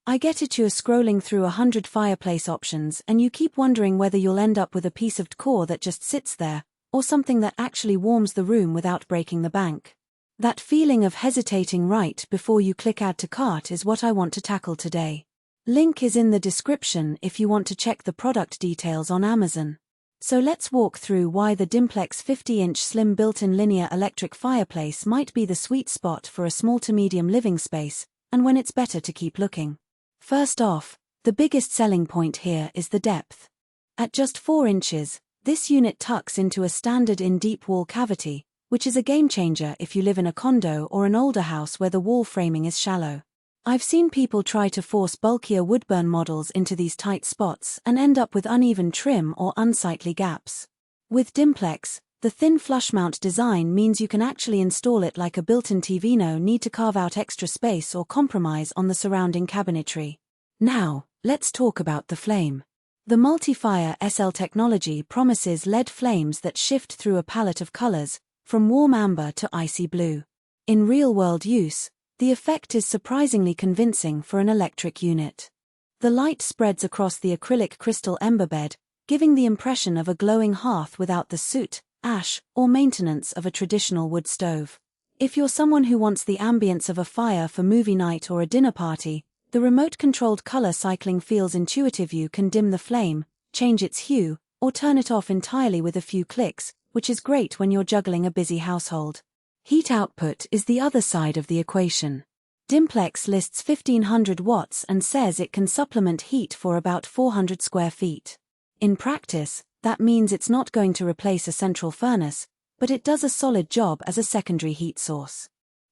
I get it, you're scrolling through 100 fireplace options and you keep wondering whether you'll end up with a piece of decor that just sits there, or something that actually warms the room without breaking the bank. That feeling of hesitating right before you click add to cart is what I want to tackle today. Link is in the description if you want to check the product details on Amazon. So let's walk through why the Dimplex 50-inch slim built-in linear electric fireplace might be the sweet spot for a small to medium living space, and when it's better to keep looking. First off, the biggest selling point here is the depth. At just 4 inches, this unit tucks into a standard in-deep wall cavity, which is a game-changer if you live in a condo or an older house where the wall framing is shallow. I've seen people try to force bulkier wood-burn models into these tight spots and end up with uneven trim or unsightly gaps. With Dimplex, the thin flush-mount design means you can actually install it like a built-in TV, no need to carve out extra space or compromise on the surrounding cabinetry. Now, let's talk about the flame. The Multi-Fire SL technology promises LED flames that shift through a palette of colors, from warm amber to icy blue. In real-world use, the effect is surprisingly convincing for an electric unit. The light spreads across the acrylic crystal ember bed, giving the impression of a glowing hearth without the soot, ash, or maintenance of a traditional wood stove. If you're someone who wants the ambience of a fire for movie night or a dinner party, the remote-controlled color cycling feels intuitive. You can dim the flame, change its hue, or turn it off entirely with a few clicks, which is great when you're juggling a busy household. Heat output is the other side of the equation. Dimplex lists 1500 watts and says it can supplement heat for about 400 square feet. In practice, that means it's not going to replace a central furnace, but it does a solid job as a secondary heat source.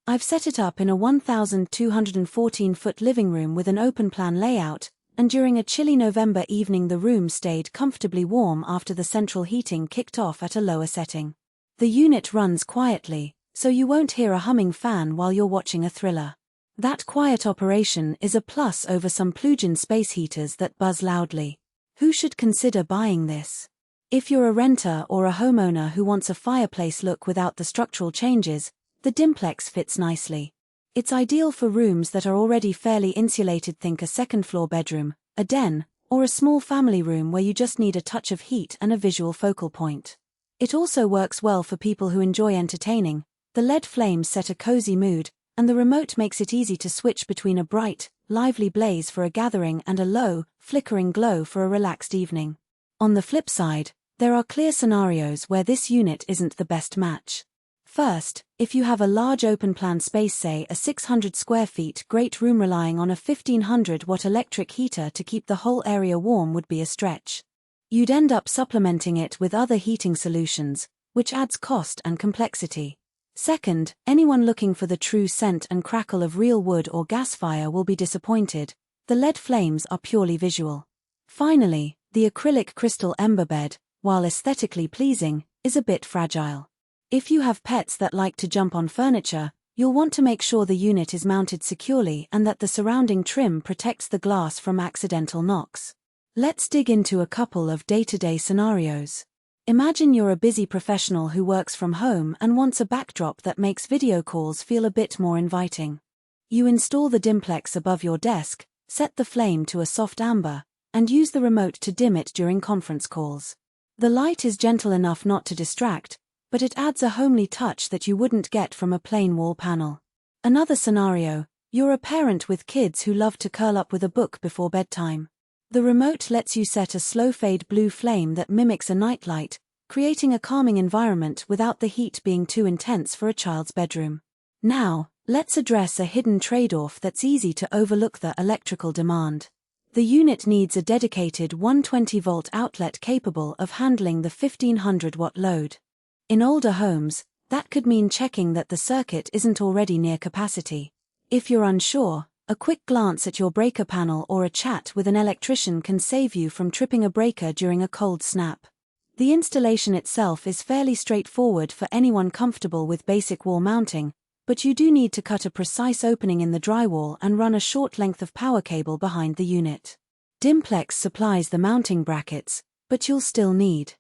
I've set it up in a 1,214-foot living room with an open-plan layout, and during a chilly November evening the room stayed comfortably warm after the central heating kicked off at a lower setting. The unit runs quietly, so you won't hear a humming fan while you're watching a thriller. That quiet operation is a plus over some plug-in space heaters that buzz loudly. Who should consider buying this? If you're a renter or a homeowner who wants a fireplace look without the structural changes, the Dimplex fits nicely. It's ideal for rooms that are already fairly insulated. Think a second-floor bedroom, a den, or a small family room where you just need a touch of heat and a visual focal point. It also works well for people who enjoy entertaining. The LED flames set a cozy mood, and the remote makes it easy to switch between a bright, lively blaze for a gathering and a low, flickering glow for a relaxed evening. On the flip side, there are clear scenarios where this unit isn't the best match. First, if you have a large open-plan space, say a 600 square feet great room, relying on a 1500-watt electric heater to keep the whole area warm would be a stretch. You'd end up supplementing it with other heating solutions, which adds cost and complexity. Second, anyone looking for the true scent and crackle of real wood or gas fire will be disappointed. The LED flames are purely visual. Finally, the acrylic crystal ember bed, while aesthetically pleasing, is a bit fragile. If you have pets that like to jump on furniture, you'll want to make sure the unit is mounted securely and that the surrounding trim protects the glass from accidental knocks. Let's dig into a couple of day-to-day scenarios. Imagine you're a busy professional who works from home and wants a backdrop that makes video calls feel a bit more inviting. You install the Dimplex above your desk, set the flame to a soft amber, and use the remote to dim it during conference calls. The light is gentle enough not to distract, but it adds a homely touch that you wouldn't get from a plain wall panel. Another scenario, you're a parent with kids who love to curl up with a book before bedtime. The remote lets you set a slow fade blue flame that mimics a nightlight, creating a calming environment without the heat being too intense for a child's bedroom. Now, let's address a hidden trade-off that's easy to overlook: the electrical demand. The unit needs a dedicated 120-volt outlet capable of handling the 1500-watt load. In older homes, that could mean checking that the circuit isn't already near capacity. If you're unsure, a quick glance at your breaker panel or a chat with an electrician can save you from tripping a breaker during a cold snap. The installation itself is fairly straightforward for anyone comfortable with basic wall mounting, but you do need to cut a precise opening in the drywall and run a short length of power cable behind the unit. Dimplex supplies the mounting brackets, but you'll still need